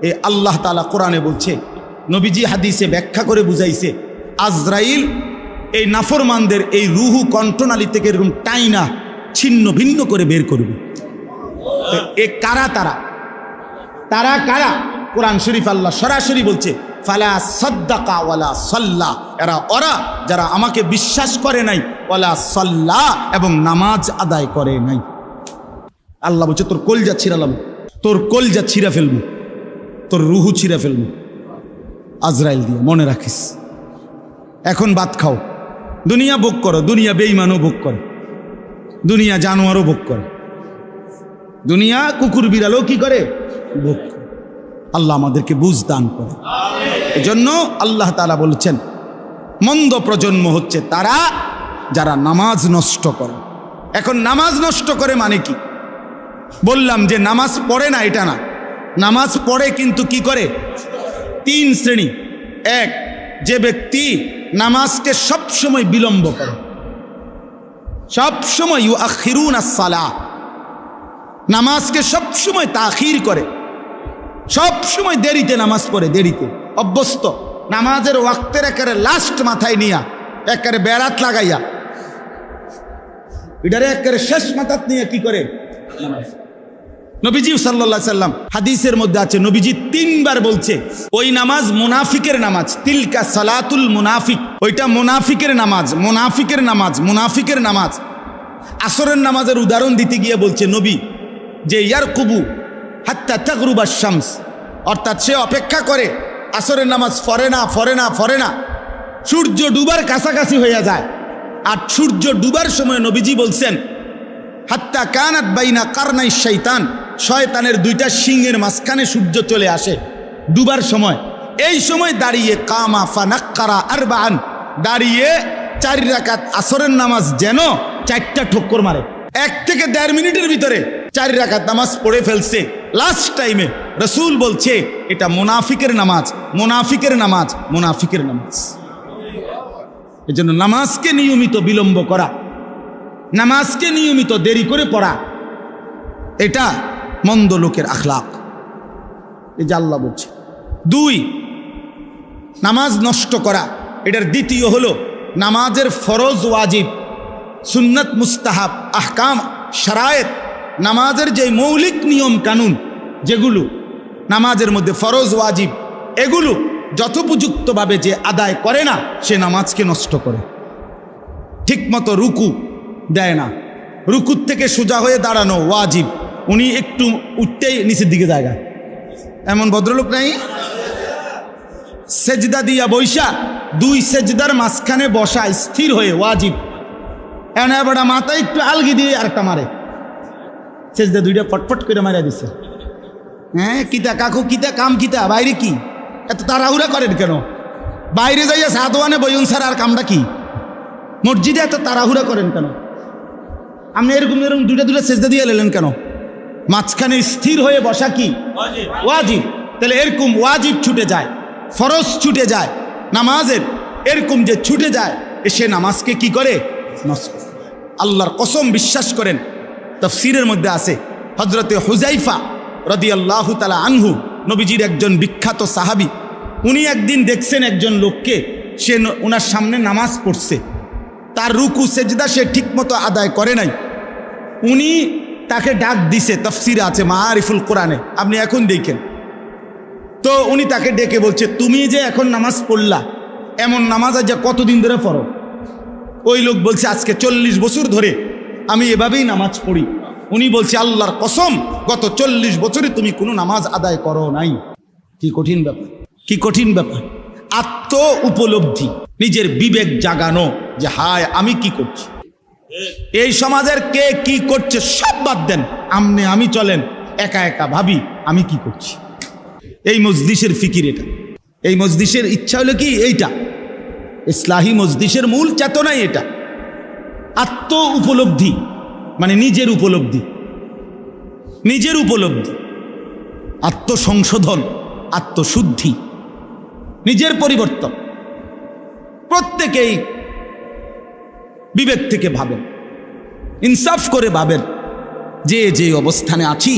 এই আল্লাহ তাআলা কোরআনে বলছে, নবীজি হাদিসে ব্যাখ্যা করে বুঝাইছে, আজরাইল এই নাফরমানদের এই রুহু কণ্ঠনালী থেকে এরকম টাইনা ছিন্ন ভিন্ন করে বের করবে। এ কারা? তারা কারা? কোরআন শরীফ আল্লাহ সরাসরি বলছে, ফালা সাদ্দাকা ওয়ালা সাল্লা, ওরা যারা আমাকে বিশ্বাস করে নাই, ওয়ালা সাল্লা, এবং নামাজ আদায় করে নাই। আল্লাহ বলছে তোর কলজা ছিঁড়ালাম, তোর কলজা ছিঁড়া ফেলবো, তোর রুহু ছিঁড়া ফেলবো আজরাইল দিয়ে, মনে রাখিস। এখন ভাত খাও, দুনিয়া ভোগ করো, দুনিয়া বেঈমানও ভোগ করে, দুনিয়া জানোয়ারও ভোগ করে, দুনিয়া কুকুর বিড়ালও কি করে? ভোগ করে। আল্লাহ আমাদেরকে বুঝ দান করে। এজন্য আল্লাহ তাআলা বলছেন, মন্দ প্রজন্ম হচ্ছে তারা যারা নামাজ নষ্ট করে। এখন নামাজ নষ্ট করে মানে কি? বললাম যে নামাজ পড়ে না, এটা না, নামাজ পড়ে কিন্তু কি করে? তিন শ্রেণী। এক, যে ব্যক্তি নামাজকে সবসময় বিলম্ব করে, সবসময় ইউআখিরুনাস সালাহ, নামাজকে সবসময় তাখির করে, সবসময় দেরিতে নামাজ পড়ে, দেরিতে অভ্যস্ত, নামাজের ওয়াক্তের একেবারে লাস্ট মাথায় নিয়া, একেবারে বেড়াত লাগাইয়া, এটারে একেবারে শেষ মাথাত নিয়ে কি করে নামাজ। নবীজি সাল্লাল্লাহু আলাইহি সাল্লাম হাদিসের মধ্যে আছে, নবীজি 3 বার বলছে ওই নামাজ মুনাফিকের নামাজ, তিলকা সালাতুল মুনাফিক, ওইটা মুনাফিকের নামাজ, মুনাফিকের নামাজ, মুনাফিকের নামাজ। আসরের নামাজের উদাহরণ দিতে গিয়ে বলছে নবী যে ইয়ারকুবু হাত্তা তাগরুবাশ শামস, অর্থাৎ সে অপেক্ষা করে, আসরের নামাজ পড়ে না, সূর্য ডুবার কাছাকাছি হয়ে যায়। আর সূর্য ডুবার সময় নবীজি বলছেন হাত্তা কানাত বাইনা কারনাই শয়তান, শয়তানের 2টা শিংয়ের মাঝখানে সূর্য চলে আসে ডুবার সময়। এই সময় দাঁড়িয়ে কামা ফানাক্কারা আরবাআন, দাঁড়িয়ে 4 রাকাত আসরের নামাজ যেন 4টা ঠক্কর মারে, 1 থেকে 1.5 মিনিটের ভিতরে 4 রাকাত নামাজ পড়ে ফেলছে লাস্ট টাইমে। রাসূল বলছে এটা মুনাফিকের নামাজ, মুনাফিকের নামাজ, মুনাফিকের নামাজ। এজন্য নামাজকে নিয়মিত বিলম্ব করা, নামাজকে নিয়মিত দেরি করে পড়া, এটা মন্দ লোকের আখলাক। এই যে আল্লাহ বলছে। 2, নামাজ নষ্ট করা, এটার দ্বিতীয় হলো নামাজের ফরজ ওয়াজিব, সুন্নাত মুস্তাহাব, আহকাম শারায়েত, নামাজের যে মৌলিক নিয়ম কানুন যেগুলো নামাজের মধ্যে ফরজ ওয়াজিব, এগুলো যথোপযুক্তভাবে যে আদায় করে না সে নামাজকে নষ্ট করে। ঠিকমতো রুকু দেয় না, রুকুর থেকে সোজা হয়ে দাঁড়ানো ওয়াজিব, উনি একটু উঠতেই নিচের দিকে জায়গা, এমন ভদ্রলোক নাই? সেজদা দিয়া বৈশা 2 সেজদার মাঝখানে বসা স্থির হয়ে ওয়াজিব, এনে এবার মাথায় একটু আলগি দিয়ে আরেকটা মারে, সেজদা 2টা ফটফট করে মারা দিছে। হ্যাঁ, কিতা কাকু, কিতা কাম, কিতা বাইরে কি এত তাড়াহুড়া করেন কেন? বাইরে যাইয়া সাদওয়ানে বইন স্যার, আর কামটা কি? মসজিদে এত তাড়াহুড়া করেন কেন? আপনি এরকম 2টা সেজদা দিয়ে এলেন কেন? মাঝখানে স্থির হয়ে বসা কি ওয়াজিব। তাহলে এরকম ওয়াজিব ছুটে যায়, ফরজ ছুটে যায় নামাজের, এরকম যে ছুটে যায় সে নামাজকে কি করে? নষ্ট। আল্লাহর কসম বিশ্বাস করেন, তাফসীরের মধ্যে আছে হযরতে হুযাইফা রাদিয়াল্লাহু তাআলা আনহু, নবীজির একজন বিখ্যাত সাহাবী, উনি একদিন দেখছেন একজন লোককে, সে ওনার সামনে নামাজ পড়ছে, তার রুকু সেজদা সে ঠিকমতো আদায় করে নাই। উনি তাকে ডাক দিছে, তাফসীরে আছে মাআরিফুল কোরআনে, আপনি এখন দেখেন। তো উনি তাকে ডেকে বলছে, তুমি যে এখন নামাজ পড়লা, এমন নামাজ আজ কতদিন ধরে পড়ো? ওই লোক বলছে আজকে 40 বছর ধরে আমি এভাবেই নামাজ পড়ি। উনি বলছে আল্লাহর কসম, গত 40 বছরে তুমি কোনো নামাজ আদায় করো নাই। কি কঠিন ব্যাপার, কি কঠিন ব্যাপার। আত্ম উপলব্ধি, নিজের বিবেক জাগানো যে হায় আমি কি করছি, এই সমাজের কে কি করছে সব বাদ দেন, আমি চলেন, একা একা ভাবি আমি কি করছি। এই মজলিসের ফিকির এটা, এই মজলিসের ইচ্ছা হলো কি এইটা, ইসলাহি মজলিসের মূল চেতনাই এটা। আত্ম উপলব্ধি মানে নিজের উপলব্ধি, নিজের উপলব্ধি, আত্মসংশোধন, আত্মশুদ্ধি, নিজের পরিবর্তন। প্রত্যেকেই বিবেক থেকে ভাবেন, ইনসাফ করে ভাবেন যে যে অবস্থানে আছি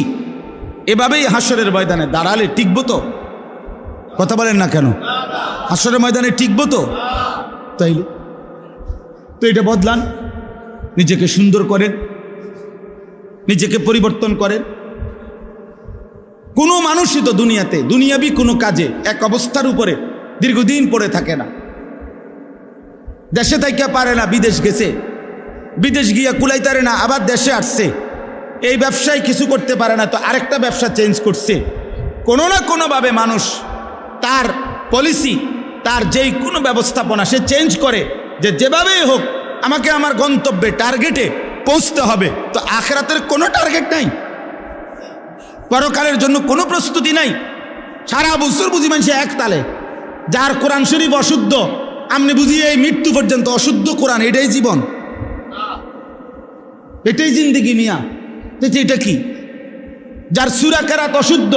এভাবেই হাসরের ময়দানে দাঁড়ালে টিকবো তো? কথা বলেন না কেন? হাসরের ময়দানে টিকবো তো? তাইলে তো এটা বদলান, নিজেকে সুন্দর করেন, নিজেকে পরিবর্তন করেন। কোনো মানুষই তো দুনিয়াতে দুনিয়াবি কোনো কাজে এক অবস্থার উপরে দীর্ঘদিন পড়ে থাকে না। দেশে থাইকা পারে না, বিদেশ গেছে, বিদেশ গিয়া কুলাইতারে না, আবার দেশে আসছে, এই ব্যবসায় কিছু করতে পারে না তো আরেকটা ব্যবসা চেঞ্জ করছে। কোনো না কোনোভাবে মানুষ তার পলিসি, তার যেই কোনো ব্যবস্থাপনা সে চেঞ্জ করে, যে যেভাবেই হোক আমাকে আমার গন্তব্যে টার্গেটে পৌঁছতে হবে। তো আখিরাতের কোনো টার্গেট নাই, পরকালের জন্য কোনো প্রস্তুতি নাই। সারা বছর বুঝি মানুষ এক তালে, যার কোরআন শরীফ অশুদ্ধ, আপনি বুঝি এই মৃত্যু পর্যন্ত অশুদ্ধ কোরআন, এটাই জীবন, এটাই জিন্দেগি মিয়া। এটা কি? যার সূরা কেরাত অশুদ্ধ,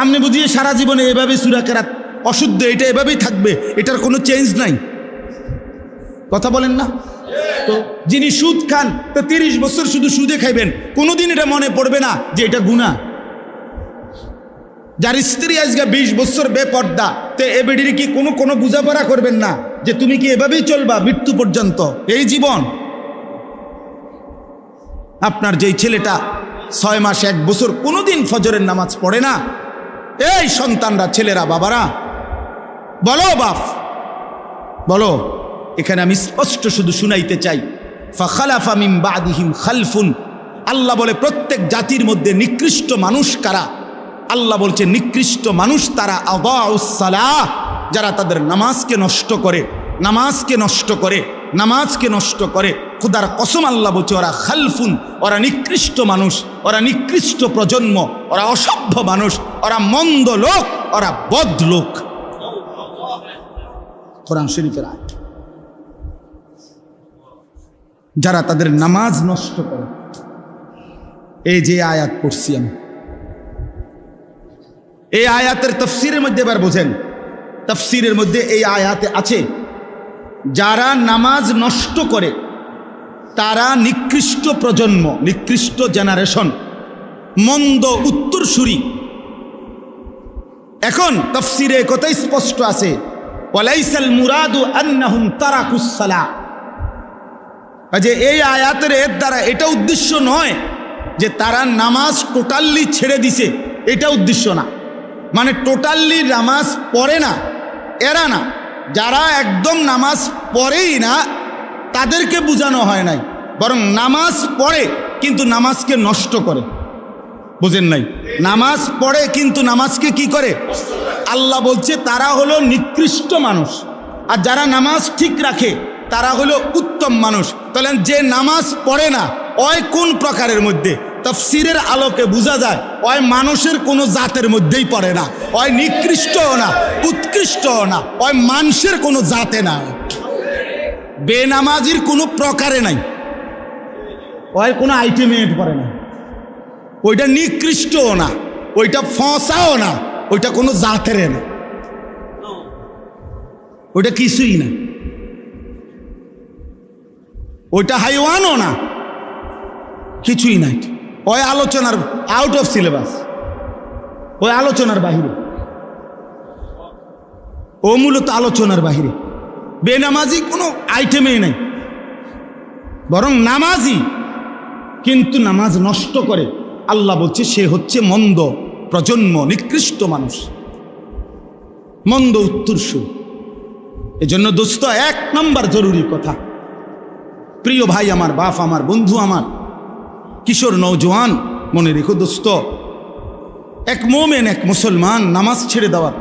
আপনি বুঝিয়ে সারা জীবনে এভাবে সূরা কেরাত অশুদ্ধ, এটা এভাবেই থাকবে, এটার কোনো চেঞ্জ নাই। কথা বলেন না? তো যিনি সুদ খান, তো 30 বছর শুধু সুদে খাইবেন, কোনোদিন এটা মনে পড়বে না যে এটা গুনাহ। যার স্ত্রী আজকে 20 বছর বেপর্দা, তো এ বেডির কি কোনো বুঝাপড়া করবেন না যে তুমি কি এভাবেই চলবা মৃত্যু পর্যন্ত, এই জীবন? আপনার যেই ছেলেটা 6 মাস 1 বছর কোনোদিন ফজরের নামাজ পড়ে না, এই সন্তানরা, ছেলেরা, বাবারা বলো, বাপ বলো, এখানে আমি স্পষ্ট শুধু শুনাইতে চাই, ফাখালাফা মিন বাদিহিম খালফুন। আল্লাহ বলে প্রত্যেক জাতির মধ্যে নিকৃষ্ট মানুষ কারা? আল্লাহ বলছে নিকৃষ্ট মানুষ তারা আদাউস সালাহ, যারা তাদের নামাজকে নষ্ট করে, নামাজকে নষ্ট করে, নামাজকে নষ্ট করে। খুদার কসম আল্লাহ বলছে ওরা খালফুন, ওরা নিকৃষ্ট মানুষ, ওরা নিকৃষ্ট প্রজন্ম, ওরা অসভ্য মানুষ, ওরা মন্দ লোক, ওরা বদ লোক। কোরআন শরীফের আয়াত। যারা তাদের নামাজ নষ্ট করে, এই যে আয়াত পড়ছি আমি, এই আয়াতের তাফসীরের মধ্যে এবার বোঝেন, তাফসীরের মধ্যে এই আয়াতে আছে যারা নামাজ নষ্ট করে তারা নিকৃষ্ট প্রজন্ম, নিকৃষ্ট জেনারেশন, মন্দ উত্তরসূরি। এখন তাফসীরে কথাই স্পষ্ট আছে, ওয়ালাইসাল মুরাদু আন্নাহুম তারাকুস সালাহ, যে এই আয়াতের এর দ্বারা এটা উদ্দেশ্য নয় যে তারা নামাজ টোটালি ছেড়ে দিছে, এটা উদ্দেশ্য না। মানে টোটালি নামাজ পড়ে না এরা না, যারা একদম নামাজ পড়েই না তাদেরকে বোঝানো হয় নাই, বরং নামাজ পড়ে কিন্তু নামাজকে নষ্ট করে। বুঝেন নাই? নামাজ পড়ে কিন্তু নামাজকে কি করে? আল্লাহ বলছে তারা হলো নিকৃষ্ট মানুষ, আর যারা নামাজ ঠিক রাখে তারা হলো উত্তম মানুষ। তাহলে যে নামাজ পড়ে না ওই কোন প্রকারের মধ্যে? তাফসীরের আলোকে বোঝা যায় ওই মানুষের কোনো জাতের মধ্যেই পড়ে না, ওই নিকৃষ্টও না, উৎকৃষ্টও না, ওই মানুষের কোনো জাতে না, বেনামাজির কোনো প্রকারে নাই, ওই কোনো আইটেমে পড়ে না, ওইটা নিকৃষ্টও না, ওইটা ফসাও না, ওইটা কোনো জাতের না, ওইটা কিছুই না, ওইটা হাইওয়ানও না, কিছুই নাই। ওই আলোচনার আউট অফ সিলেবাস, ওই আলোচনার বাহিরে, ও মূলত আলোচনার বাহিরে। বেনামাজি কোনো আইটেমেই নাই, বরং নামাজি কিন্তু নামাজ নষ্ট করে। আল্লাহ বলছে সে হচ্ছে মন্দ প্রজন্ম, নিকৃষ্ট মানুষ, মন্দ উত্তরসূরি। এজন্য দোস্ত, 1 নম্বর জরুরি কথা, প্রিয় ভাই আমার, বাপ আমার, বন্ধু আমার, কিশোর নওজোয়ান, মনে রেখো দোস্ত, এক মোমেন, এক মুসলমান নামাজ ছেড়ে দেওয়ার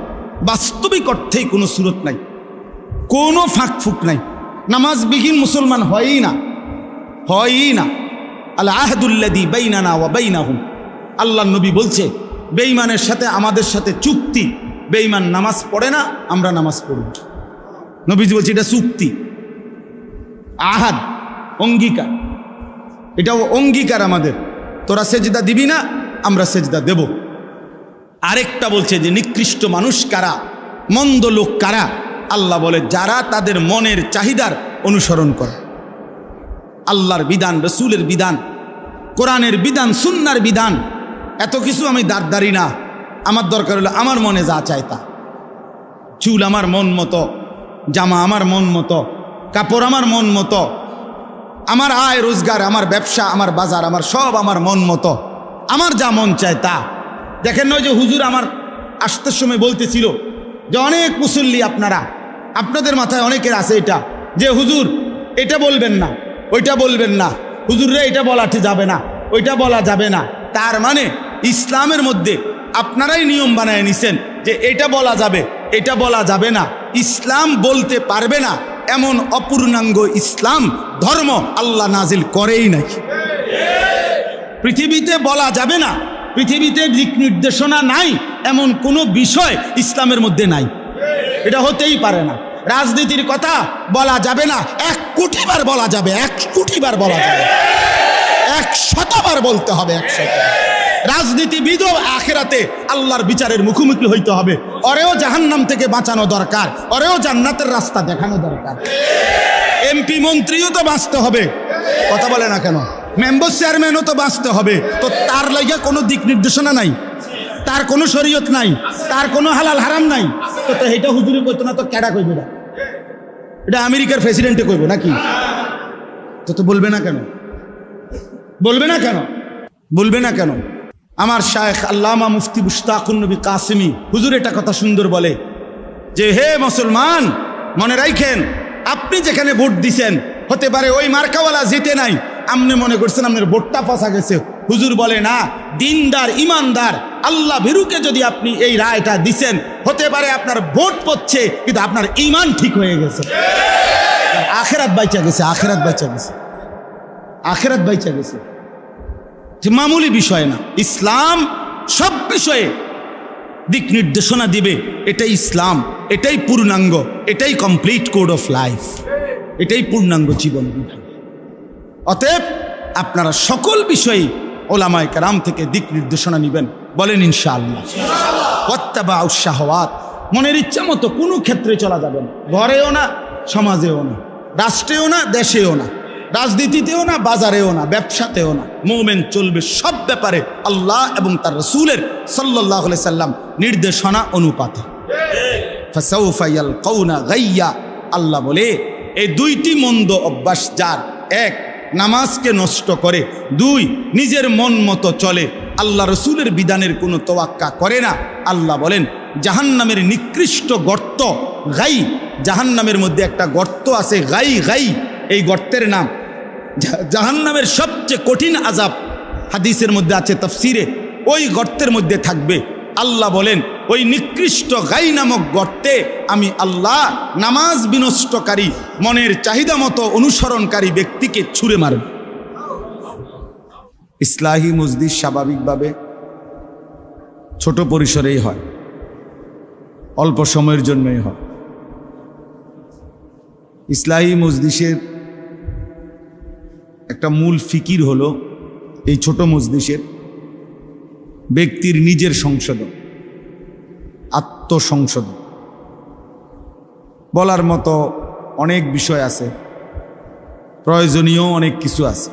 বাস্তবিক অর্থেই কোনো সুরত নাই, কোনো ফাঁক ফুক নাই। নামাজবিহীন মুসলমান হয়ই না, হয়ই না। আল আহদুল্লাযী বাইনানা ওয়া বাইনাহুম, আল্লাহ নবী বলছে বেঈমানের সাথে আমাদের সাথে চুক্তি, বেঈমান নামাজ পড়ে না, আমরা নামাজ পড়ব। নবীজি বলছে এটা চুক্তি, আহাদ, অঙ্গীকার, এটাও অঙ্গীকার আমাদের। তোরা সেজদা দিবি না, আমরা সেজদা দেব। আরেকটা বলছে যে নিকৃষ্ট মানুষ কারা, মন্দ লোক কারা? আল্লাহ বলে যারা তাদের মনের চাহিদার অনুসরণ করে। আল্লাহর বিধান, রসুলের বিধান, কোরআনের বিধান, সুন্নার বিধান এত কিছু আমি দাঁড়ি না, আমার দরকার হলো আমার মনে যা চায় তা। চুল আমার মন মতো, জামা আমার মন মতো, কাপড় আমার মন মতো, আমার আয় রোজগার, আমার ব্যবসা, আমার বাজার, আমার সব আমার মন মতো, আমার যা মন চায় তা। দেখেন নয় যে হুজুর আমার আসতে সময় বলতেছিল যে অনেক মুসল্লি আপনাদের মাথায় অনেকের আছে এটা যে হুজুর এটা বলবেন না, ওইটা বলবেন না, হুজুর রে এটা বলাতে যাবে না, ওইটা বলা যাবে না। তার মানে ইসলামের মধ্যে আপনারাই নিয়ম বানায় নিছেন যে এটা বলা যাবে, এটা বলা যাবে না। ইসলাম বলতে পারবে না এমন অপূর্ণাঙ্গ ইসলাম ধর্ম আল্লাহ নাজিল করেই নাকি। পৃথিবীতে বলা যাবে না, পৃথিবীতে দিক নির্দেশনা নাই এমন কোনো বিষয় ইসলামের মধ্যে নাই। এটা হতেই পারে না। রাজনীতির কথা বলা যাবে না, 1 কোটি বার বলা যাবে, 1 কোটি বার বলা যাবে, 100 বার বলতে হবে, 100। রাজনীতিবিদও আখিরাতে আল্লাহর বিচারের মুখোমুখি হইতে হবে। ওরেও জাহান্নাম থেকে বাঁচানো দরকার, ওরেও জান্নাতের রাস্তা দেখানো দরকার। এমপি মন্ত্রীও তো বাঁচতে হবে, কথা বলে না কেন? মেম্বার চেয়ারম্যানও তো বাঁচতে হবে। তো তার লাগা কোনো দিক নির্দেশনা নাই, তার কোনো শরীয়ত নাই, তার কোনো হালাল হারাম নাই। তো এটা হুজুরে কইতো না তো কেডা কইবে না? এটা আমেরিকার প্রেসিডেন্টে কইবে নাকি? তো বলবে না কেন? বলবে না কেন? বলবে না কেন? আমার শায়েখ আল্লামা মুফতি মুশতাকুন নবী কাসিমি হুজুর এটা কথা সুন্দর বলে যে হে মুসলমান, মনে রাখেন আপনি যেখানে ভোট দিছেন হতে পারে ওই মার্কাওয়ালা জিতে নাই, আপনি মনে করছেন আপনার ভোটটা ফসা গেছে। হুজুর বলে না, দিনদার ইমানদার আল্লাহ ভীরুকে যদি আপনি এই রায়টা দিছেন, হতে পারে আপনার ভোট পড়ছে কিন্তু আপনার ইমান ঠিক হয়ে গেছে, আখিরাত বাইচা গেছে, আখিরাত বাইচা গেছে, আখিরাত বাইচা গেছে। যে মামুলি বিষয় না, ইসলাম সব বিষয়ে দিক নির্দেশনা দিবে। এটাই ইসলাম, এটাই পূর্ণাঙ্গ, এটাই কমপ্লিট কোড অফ লাইফ, এটাই পূর্ণাঙ্গ জীবন বিধান। অতএব আপনারা সকল বিষয়ে ওলামায়ে কেরাম থেকে দিক নির্দেশনা নেবেন, বলেন ইনশাআল্লাহ। ওয়াত্তাবাউ শাহওয়াত, মনের ইচ্ছা মতো কোনো ক্ষেত্রে চলা যাবে না, ঘরেও না, সমাজেও না, রাষ্ট্রেও না, দেশেও না, রাজনীতিতেও না, বাজারেও না, ব্যবসাতেও না। মুমিন চলবে সব ব্যাপারে আল্লাহ এবং তার রাসূলের সাল্লাল্লাহু আলাইহি সাল্লাম নির্দেশনা অনুপাতে। ফাসাউফা ইয়ালকাউনা গাইয়া, আল্লাহ বলে এই 2টি মন্দ অভ্যাস যার, 1 নামাজকে নষ্ট করে, 2 নিজের মন মতো চলে, আল্লাহ রসুলের বিধানের কোনো তোয়াক্কা করে না, আল্লাহ বলেন জাহান্নামের নিকৃষ্ট গর্ত গাই। জাহান্নামের মধ্যে একটা গর্ত আছে গাই, গাই এই গর্তের নাম। জাহান্নামের সবচেয়ে কঠিন আযাব হাদিসের মধ্যে আছে, তাফসিরে, ওই গর্তের মধ্যে থাকবে। আল্লাহ বলেন ওই নিকৃষ্ট গাই নামক গর্তে আমি আল্লাহ নামাজ বিনষ্টকারী, মনের চাহিদা মতো অনুসরণকারী ব্যক্তিকে ছুঁড়ে মারব। ইসলাহি মজলিস স্বাভাবিকভাবে ছোট পরিসরেই হয়, অল্প সময়ের জন্যই হয়। ইসলাহি মজলিসের একটা মূল ফিকির হলো এই ছোট মজলিসের ব্যক্তির নিজের সংশোধন, আত্মসংশোধন। বলার মতো অনেক বিষয় আছে, প্রয়োজনীয় অনেক কিছু আছে।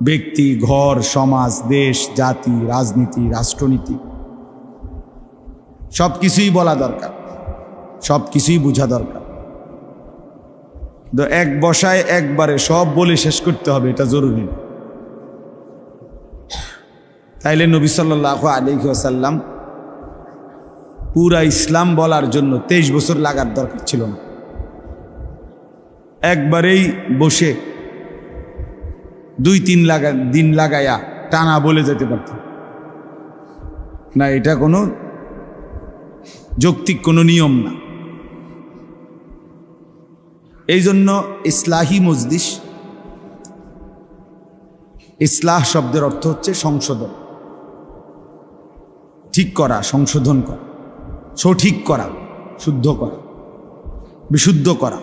ব্যক্তি, ঘর, সমাজ, দেশ, জাতি, রাজনীতি, রাষ্ট্রনীতি সব কিছুই বলা দরকার, সব কিছুই বোঝা দরকার। এক বসায় একবারে সব বলে শেষ করতে হবে এটা জরুরি না। তাইলে নবী সাল্লাল্লাহু আলাইহি ওয়াসাল্লাম পুরা ইসলাম বলার জন্য 23 বছর লাগার দরকার ছিল না, একবারেই বসে 2-3 দিন লাগায়া টানা বলে যেতে পারত না। এটা কোনো যৌক্তিক কোনো নিয়ম না। এই জন্য ইসলাহি মজলিস, ইসলাহ শব্দের অর্থ হচ্ছে সংশোধন, ঠিক করা, সংশোধন করা, সঠিক করা, শুদ্ধ করা, বিশুদ্ধ করা।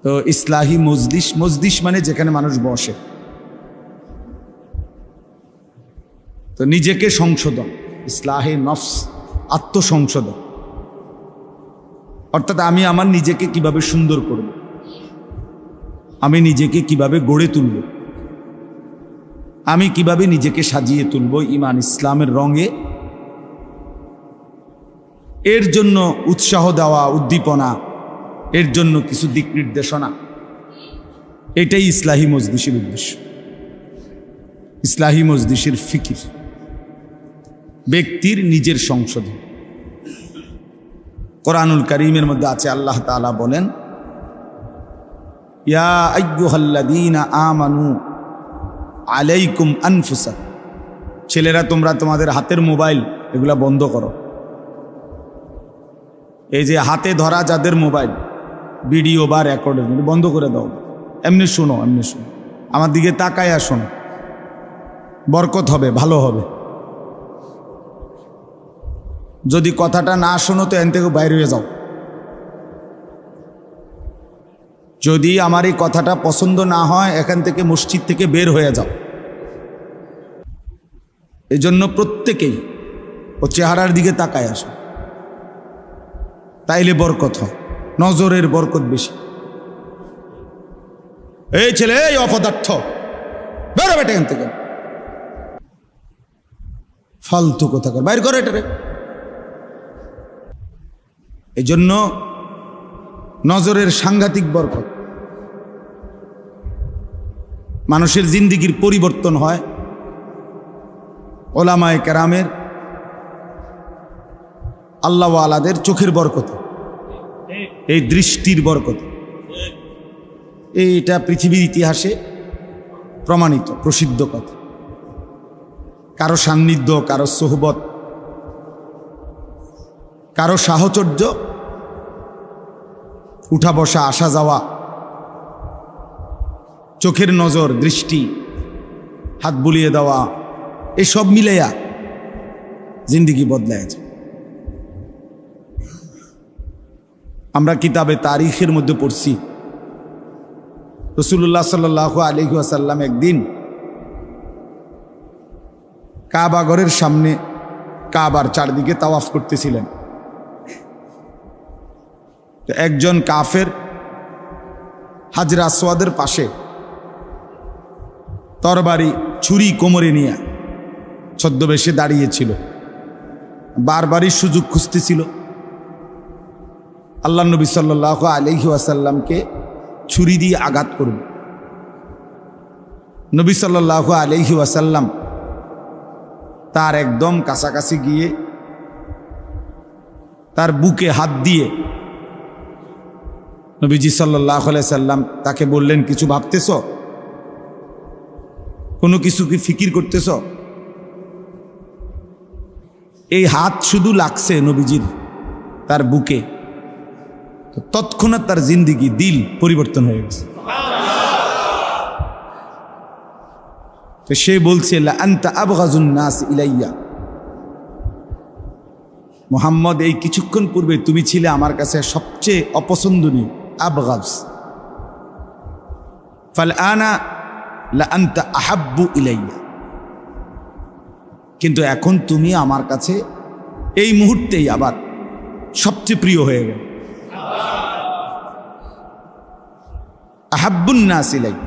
তো ইসলাহি মজলিস, মজলিস মানে যেখানে মানুষ বসে। তো নিজেকে সংশোধন, ইসলাহে নফস, আত্মসংশোধন, অর্থাৎ আমি আমার নিজেকে কিভাবে সুন্দর করব, আমি নিজেকে কিভাবে গড়ে তুলব, আমি কিভাবে নিজেকে সাজিয়ে তুলব ঈমান ইসলামের রঙে, এর জন্য উৎসাহ দেওয়া, উদ্দীপনা, এর জন্য কিছু দিক নির্দেশনা, এটাই ইসলাহি মজলিসের উদ্দেশ্য। ইসলাহি মজলিসের ফিকির ব্যক্তির নিজের সংশোধন। কোরআনুল কারীমের মধ্যে আছে, আল্লাহ তাআলা বলেন, ইয়া আইয়ুহাল্লাযীনা আমানু আলাইকুম আনফুসাকুম, ছেলেরা তোমরা তোমাদের হাতের মোবাইল এগুলা বন্ধ করো। এই যে হাতে ধরা যাদের মোবাইল ভিডিও বা রেকর্ডের বন্ধ করে দাও। এমনি শোনো, এমনি শোনো, আমার দিকে তাকায়া শোনো, বরকত হবে, ভালো হবে। যদি কথাটা না শোনো তো এখান থেকে বাইরে হয়ে যাও। যদি আমার এই কথাটা পছন্দ না হয় এখান থেকে মসজিদ থেকে বের হয়ে যাও। এজন্য প্রত্যেকেই ও চেহারার দিকে তাকায় আসো, তাইলে বরকত হয়, নজরের বরকত বেশি। এই ছেলে, এই অপদার্থ, বেরো বেটা এখান থেকে, ফালতু কোথাকার, বাইর করো এটারে। এই জন্য নজরের সাংঘাতিক বরকত, মানুষের জিন্দিগির পরিবর্তন হয় ওলামায়ে কেরামের, আল্লাহওয়ালাদের চোখের বরকত, এই দৃষ্টির বরকত। এইটা পৃথিবীর ইতিহাসে প্রমাণিত, প্রসিদ্ধ কথা। কারো সান্নিধ্য, কারো সোহবত, কারো সাহচর্য, উঠা বসা, আসা যাওয়া, চোখের নজর, দৃষ্টি, হাত বুলিয়ে দেওয়া, এসব মিলাইয়া জিন্দিগি বদলায়। আমরা কিতাবে তারিখের মধ্যে পড়ছি, রাসূলুল্লাহ সাল্লাল্লাহু আলাইহি ওয়াসাল্লাম একদিন কাবা ঘরের সামনে কাবার চারদিকে তাওয়াফ করতেছিলেন। একজন কাফের হাজরে আসওয়াদের পাশে তরবারি, ছুরি কোমরে নিয়ে ছদ্মবেশে দাঁড়িয়েছিল, বারবারই সুযোগ খুঁজতেছিল আল্লাহ নবী সাল্লাল্লাহু আলাইহি ওয়াসাল্লামকে ছুরি দিয়ে আঘাত করবে। নবী সাল্লাল্লাহু আলাইহি ওয়াসাল্লাম তার একদম কাছাকাছি গিয়ে তার বুকে হাত দিয়ে নবীজি সাল্লাল্লাহু আলাইহি সাল্লাম তাকে বললেন, কিছু ভাবতেছ? কোনো কিছু কি ফিকির করতেছ? এই হাত শুধু লাগছে নবীজির তার বুকে, তৎক্ষণাৎ তার জিন্দিগি, দিল পরিবর্তন হয়ে গেছে। তো সে বলছে, লা আনতা আবগাজুন নাস ইলাইয়া, মুহাম্মদ, এই কিছুক্ষণ পূর্বে তুমি ছিলে আমার কাছে সবচেয়ে অপছন্দনীয়, আবগাজ। ফাল আনা লা আনতা আহাব্বু ইলাইয়া, কিন্তু এখন তুমি আমার কাছে এই মুহূর্তেই আবার সবচেয়ে প্রিয় হয়ে গেল। আহাব্বুন নাস ইলাইয়া,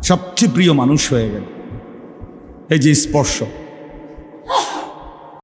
সবচেয়ে প্রিয় মানুষ হয়ে গেল। এই যে স্পর্শ,